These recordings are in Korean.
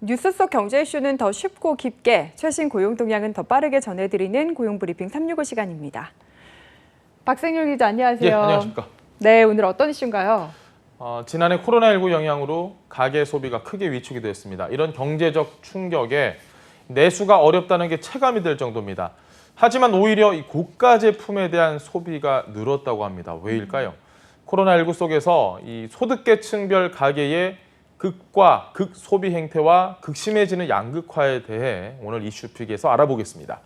뉴스 속 경제 이슈는 더 쉽고 깊게, 최신 고용 동향은 더 빠르게 전해드리는 고용브리핑 365 시간입니다. 박생률 기자, 안녕하세요. 예, 안녕하십니까. 네, 오늘 어떤 이슈인가요? 지난해 코로나19 영향으로 가계 소비가 크게 위축이 됐습니다. 이런 경제적 충격에 내수가 어렵다는 게 체감이 될 정도입니다. 하지만 오히려 이 고가 제품에 대한 소비가 늘었다고 합니다. 왜일까요? 코로나19 속에서 이 소득계층별 가계의 극과 극소비 행태와 극심해지는 양극화에 대해 오늘 이슈픽에서 알아보겠습니다.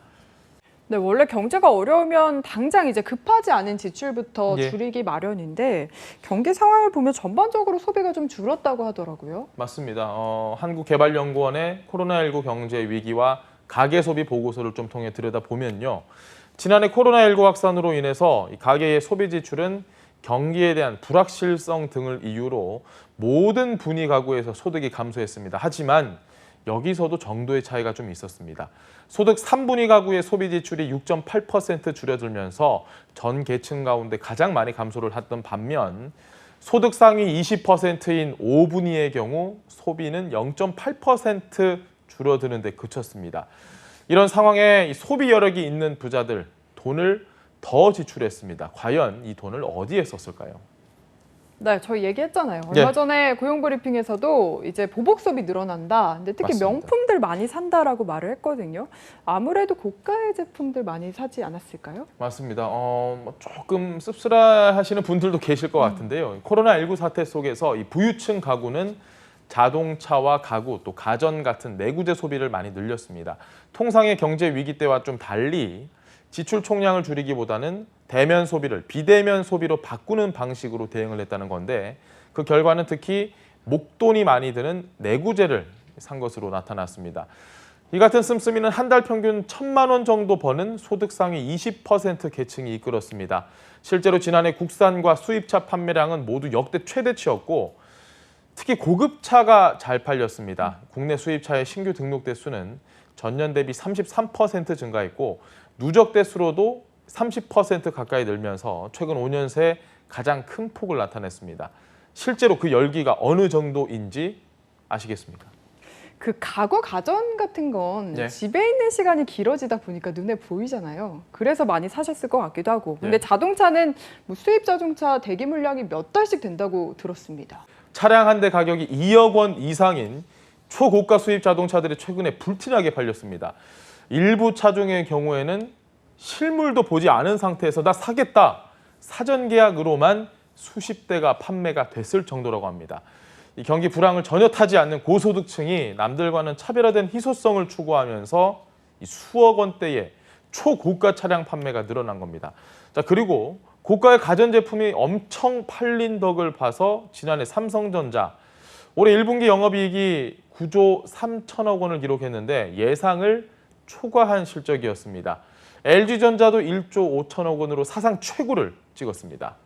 네, 원래 경제가 어려우면 당장 이제 급하지 않은 지출부터 예. 줄이기 마련인데 경기 상황을 보면 전반적으로 소비가 좀 줄었다고 하더라고요. 맞습니다. 한국개발연구원의 코로나19 경제 위기와 가계 소비 보고서를 좀 통해 들여다보면요. 지난해 코로나19 확산으로 인해서 이 가계의 소비 지출은 경기에 대한 불확실성 등을 이유로 모든 분위 가구에서 소득이 감소했습니다. 하지만 여기서도 정도의 차이가 좀 있었습니다. 소득 3분위 가구의 소비 지출이 6.8% 줄어들면서 전 계층 가운데 가장 많이 감소를 했던 반면 소득 상위 20%인 5분위의 경우 소비는 0.8% 줄어드는 데 그쳤습니다. 이런 상황에 소비 여력이 있는 부자들 돈을 더 지출했습니다. 과연 이 돈을 어디에 썼을까요? 네, 저희 얘기했잖아요. 얼마 전에 고용브리핑에서도 이제 보복 소비 늘어난다. 근데 특히 맞습니다. 명품들 많이 산다라고 말을 했거든요. 아무래도 고가의 제품들 많이 사지 않았을까요? 맞습니다. 조금 씁쓸하시는 분들도 계실 것 같은데요. 코로나19 사태 속에서 이 부유층 가구는 자동차와 가구, 또 가전 같은 내구재 소비를 많이 늘렸습니다. 통상의 경제 위기 때와 좀 달리 지출 총량을 줄이기보다는 대면 소비를 비대면 소비로 바꾸는 방식으로 대응을 했다는 건데 그 결과는 특히 목돈이 많이 드는 내구재를 산 것으로 나타났습니다. 이 같은 씀씀이는 한 달 평균 1,000만 원 정도 버는 소득 상위 20% 계층이 이끌었습니다. 실제로 지난해 국산과 수입차 판매량은 모두 역대 최대치였고 특히 고급차가 잘 팔렸습니다. 국내 수입차의 신규 등록 대수는 전년 대비 33% 증가했고 누적 대수로도 30% 가까이 늘면서 최근 5년 새 가장 큰 폭을 나타냈습니다. 실제로 그 열기가 어느 정도인지 아시겠습니까? 그 가구 가전 같은 건 네. 집에 있는 시간이 길어지다 보니까 눈에 보이잖아요. 그래서 많이 사셨을 것 같기도 하고. 근데 네. 자동차는 뭐 수입 자동차 대기 물량이 몇 달씩 된다고 들었습니다. 차량 한 대 가격이 2억 원 이상인 초고가 수입 자동차들이 최근에 불티나게 팔렸습니다. 일부 차종의 경우에는 실물도 보지 않은 상태에서 나 사겠다, 사전 계약으로만 수십 대가 판매가 됐을 정도라고 합니다. 이 경기 불황을 전혀 타지 않는 고소득층이 남들과는 차별화된 희소성을 추구하면서 이 수억 원대의 초고가 차량 판매가 늘어난 겁니다. 자, 그리고 고가의 가전제품이 엄청 팔린 덕을 봐서 지난해 삼성전자 올해 1분기 영업이익이 9조 3천억 원을 기록했는데 예상을 초과한 실적이었습니다. LG전자도 1조 5천억 원으로 사상 최고를 찍었습니다.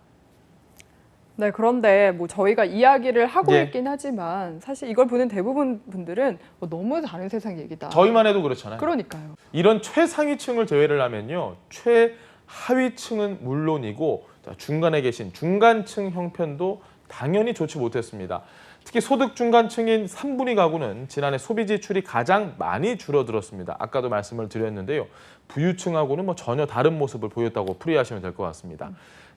네, 그런데 뭐 저희가 이야기를 하고 예. 있긴 하지만 사실 이걸 보는 대부분 분들은 너무 다른 세상 얘기다. 저희만 해도 그렇잖아요. 그러니까요. 이런 최상위층을 제외를 하면요. 최하위층은 물론이고 중간에 계신 중간층 형편도 당연히 좋지 못했습니다. 특히 소득 중간층인 3분위 가구는 지난해 소비 지출이 가장 많이 줄어들었습니다. 아까도 말씀을 드렸는데요. 부유층하고는 뭐 전혀 다른 모습을 보였다고 풀이하시면 될 것 같습니다.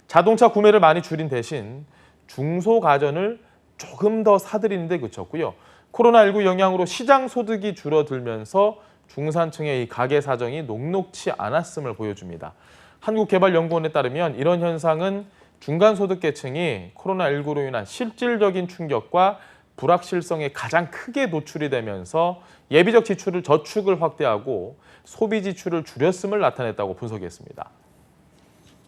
자동차 구매를 많이 줄인 대신 중소가전을 조금 더 사들이는 데 그쳤고요. 코로나19 영향으로 시장 소득이 줄어들면서 중산층의 이 가계 사정이 녹록치 않았음을 보여줍니다. 한국개발연구원에 따르면 이런 현상은 중간소득계층이 코로나19로 인한 실질적인 충격과 불확실성에 가장 크게 노출이 되면서 예비적 지출을 저축을 확대하고 소비 지출을 줄였음을 나타냈다고 분석했습니다.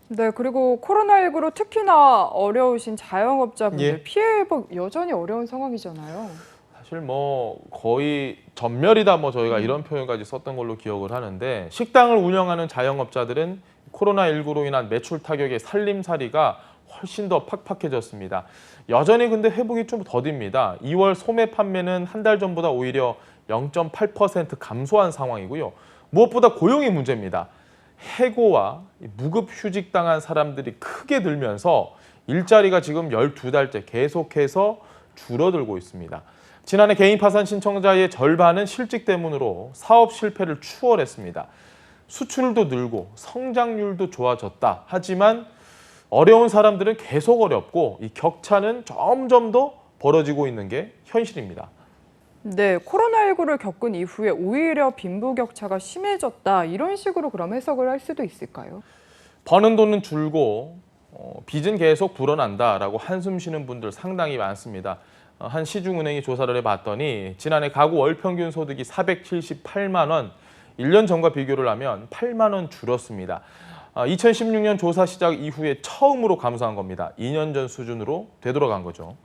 네, 그리고 코로나19로 특히나 어려우신 자영업자분들 예. 피해 회복 여전히 어려운 상황이잖아요. 사실 뭐 거의 전멸이다 뭐 저희가 이런 표현까지 썼던 걸로 기억을 하는데 식당을 운영하는 자영업자들은 코로나19로 인한 매출 타격의 살림살이가 훨씬 더 팍팍해졌습니다. 여전히 근데 회복이 좀 더딥니다. 2월 소매 판매는 한 달 전보다 오히려 0.8% 감소한 상황이고요. 무엇보다 고용이 문제입니다. 해고와 무급휴직 당한 사람들이 크게 늘면서 일자리가 지금 12달째 계속해서 줄어들고 있습니다. 지난해 개인 파산 신청자의 절반은 실직 때문으로 사업 실패를 추월했습니다. 수출도 늘고 성장률도 좋아졌다. 하지만 어려운 사람들은 계속 어렵고 이 격차는 점점 더 벌어지고 있는 게 현실입니다. 네, 코로나19를 겪은 이후에 오히려 빈부격차가 심해졌다. 이런 식으로 그럼 해석을 할 수도 있을까요? 버는 돈은 줄고 빚은 계속 불어난다라고 한숨 쉬는 분들 상당히 많습니다. 한 시중은행이 조사를 해봤더니 지난해 가구 월 평균 소득이 478만 원, 1년 전과 비교를 하면 8만 원 줄었습니다. 2016년 조사 시작 이후에 처음으로 감소한 겁니다. 2년 전 수준으로 되돌아간 거죠.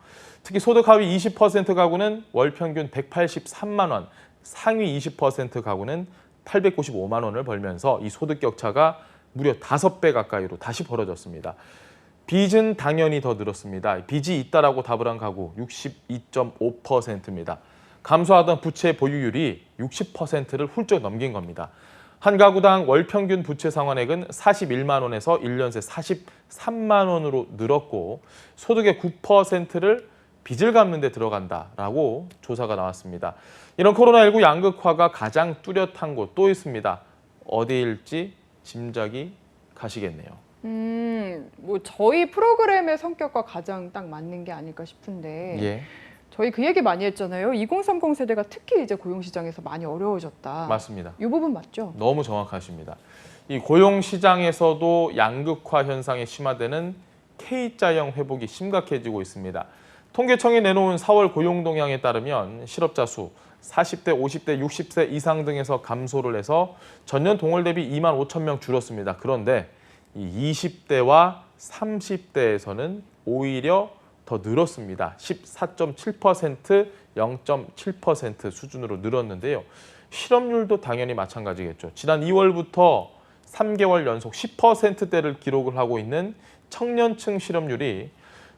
특히 소득 하위 20% 가구는 월 평균 183만 원, 상위 20% 가구는 895만 원을 벌면서 이 소득 격차가 무려 5배 가까이로 다시 벌어졌습니다. 빚은 당연히 더 늘었습니다. 빚이 있다라고 답을 한 가구 62.5%입니다. 감소하던 부채 보유율이 60%를 훌쩍 넘긴 겁니다. 한 가구당 월 평균 부채 상환액은 41만 원에서 1년 새 43만 원으로 늘었고 소득의 9%를 빚을 갚는 데 들어간다라고 조사가 나왔습니다. 이런 코로나19 양극화가 가장 뚜렷한 곳 또 있습니다. 어디일지 짐작이 가시겠네요. 뭐 저희 프로그램의 성격과 가장 딱 맞는 게 아닐까 싶은데 예, 저희 그 얘기 많이 했잖아요. 2030 세대가 특히 이제 고용시장에서 많이 어려워졌다. 맞습니다. 이 부분 맞죠? 너무 정확하십니다. 이 고용 시장에서도 양극화 현상이 심화되는 K자형 회복이 심각해지고 있습니다. 통계청이 내놓은 4월 고용 동향에 따르면 실업자 수 40대, 50대, 60세 이상 등에서 감소를 해서 전년 동월 대비 2만 5천 명 줄었습니다. 그런데 이 20대와 30대에서는 오히려 더 늘었습니다. 14.7%, 0.7% 수준으로 늘었는데요. 실업률도 당연히 마찬가지겠죠. 지난 2월부터 3개월 연속 10%대를 기록을 하고 있는 청년층 실업률이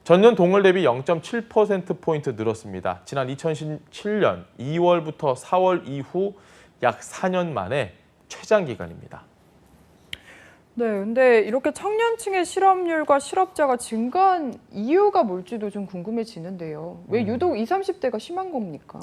전년 동월 대비 0.7%포인트 늘었습니다. 지난 2017년 2월부터 4월 이후 약 4년 만에 최장 기간입니다. 네, 근데 이렇게 청년층의 실업률과 실업자가 증가한 이유가 뭘지도 좀 궁금해지는데요. 왜 유독 20, 30대가 심한 겁니까?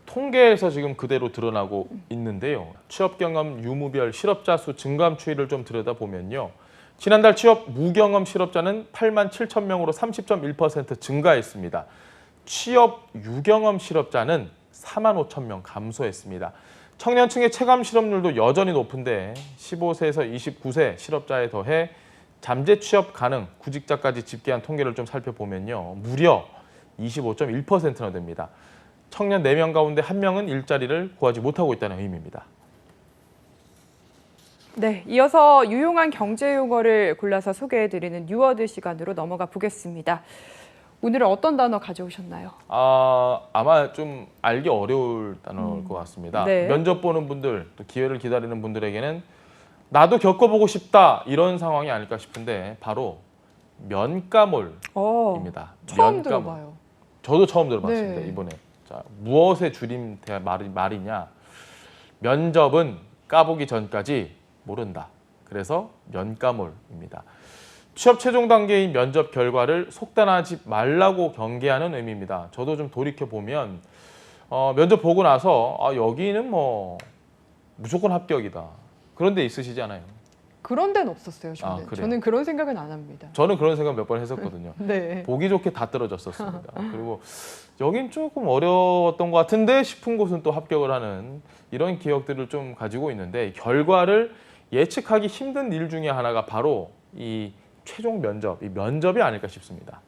통계에서 지금 그대로 드러나고 있는데요. 취업 경험 유무별 실업자 수 증감 추이를 좀 들여다보면요. 지난달 취업 무경험 실업자는 8만 7천 명으로 30.1% 증가했습니다. 취업 유경험 실업자는 4만 5천 명 감소했습니다. 청년층의 체감 실업률도 여전히 높은데 15세에서 29세 실업자에 더해 잠재 취업 가능 구직자까지 집계한 통계를 좀 살펴보면요. 무려 25.1%나 됩니다. 청년 4명 가운데 1명은 일자리를 구하지 못하고 있다는 의미입니다. 네, 이어서 유용한 경제 용어를 골라서 소개해드리는 뉴워드 시간으로 넘어가 보겠습니다. 오늘은 어떤 단어 가져오셨나요? 아마 좀 알기 어려울 단어일 것 같습니다. 네. 면접 보는 분들, 또 기회를 기다리는 분들에게는 나도 겪어보고 싶다 이런 상황이 아닐까 싶은데 바로 면가몰입니다. 처음 면가몰. 들어봐요. 저도 처음 들어봤습니다. 네. 이번에. 자, 무엇의 줄임 말이냐? 면접은 까보기 전까지 모른다. 그래서 면가몰입니다. 취업 최종 단계인 면접 결과를 속단하지 말라고 경계하는 의미입니다. 저도 좀 돌이켜보면 면접 보고 나서 여기는 뭐 무조건 합격이다. 그런 데 있으시지 않아요? 그런 데는 없었어요, 저는. 그래요? 저는 그런 생각은 안 합니다. 저는 그런 생각 몇 번 했었거든요. 네. 보기 좋게 다 떨어졌었습니다. 그리고 여긴 조금 어려웠던 것 같은데 싶은 곳은 또 합격을 하는 이런 기억들을 좀 가지고 있는데 결과를 예측하기 힘든 일 중에 하나가 바로 이 최종 면접, 이 면접이 아닐까 싶습니다.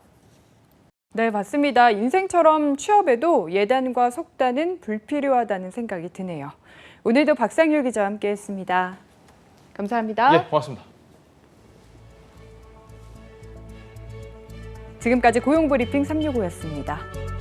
네, 맞습니다. 인생처럼 취업에도 예단과 속단은 불필요하다는 생각이 드네요. 오늘도 박상률 기자와 함께했습니다. 감사합니다. 예, 고맙습니다. 지금까지 고용브리핑 365였습니다.